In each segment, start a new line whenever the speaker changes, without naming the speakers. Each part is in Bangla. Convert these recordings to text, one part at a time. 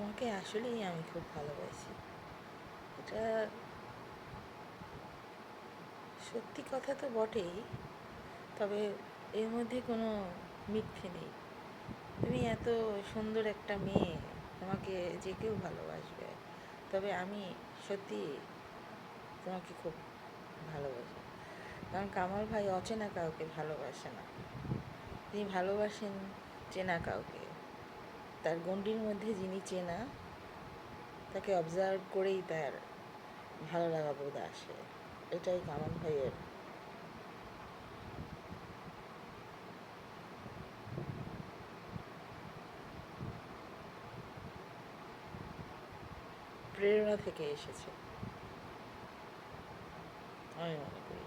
তোমাকে আসলেই আমি খুব ভালোবাসি। এটা সত্যি কথা তো বটেই, তবে এর মধ্যে কোনো মিথ্যে নেই। তুমি এত সুন্দর একটা মেয়ে, তোমাকে যে কেউ ভালোবাসবে। তবে আমি সত্যি তোমাকে খুব ভালোবাসি, কারণ কামাল ভাই অচেনা কাউকে ভালোবাসে না। তিনি ভালোবাসেন চেনা কাউকে। তার গণ্ডির মধ্যে যিনি চেনা, তাকে অবজার্ভ করেই তার ভালো লাগা বোধ আসে। এটাই কামাল ভাইয়ের প্রেরণা থেকে এসেছে, আমি মনে করি।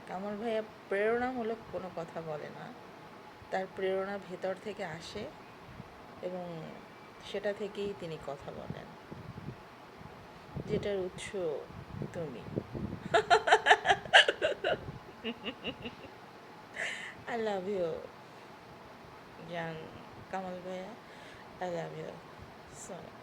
কামাল ভাইয়া প্রেরণামূলক কোনো কথা বলে না, তার প্রেরণা ভেতর থেকে আসে এবং সেটা থেকেই তিনি কথা বলেন, যেটার উৎস তুমি। আই লাভ ইউ জান, কামাল ভাইয়া, I love you so much.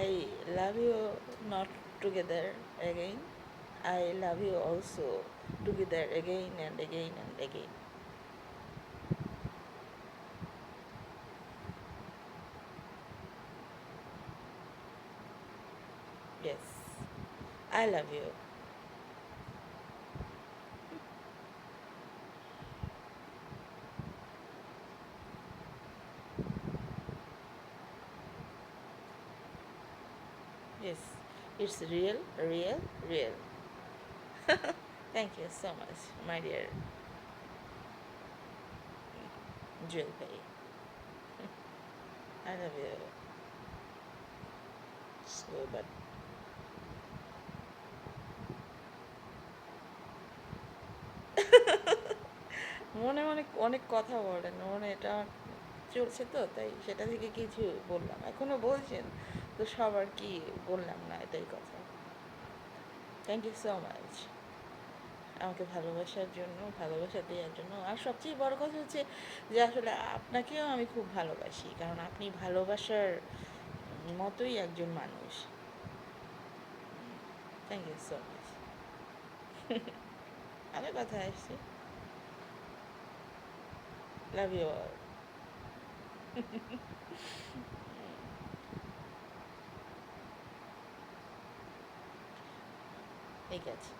I love you not together again. I love you also together again and again and again. Yes, I love you. Yes, it's real, real, real. Thank you so much, my dear Jewel Bhai. I love you so but মনে মনে অনেক কথা বলেন, মনে এটা চলছে তো, তাই সেটা থেকে কিছু বললাম। এখনো বলছেন তো, সবার কি বললাম না, এটাই কথা। থ্যাংক ইউ সো মাচ আমাকে ভালোবাসার জন্য, ভালোবাসা দেওয়ার জন্য। আর সবচেয়ে বড় কথা হচ্ছে যে আসলে আপনাকেও আমি খুব ভালোবাসি, কারণ আপনি ভালোবাসার মতোই একজন মানুষ। Thank you so much. আবার কথা আসছে। Love you all. ঠিক আছে।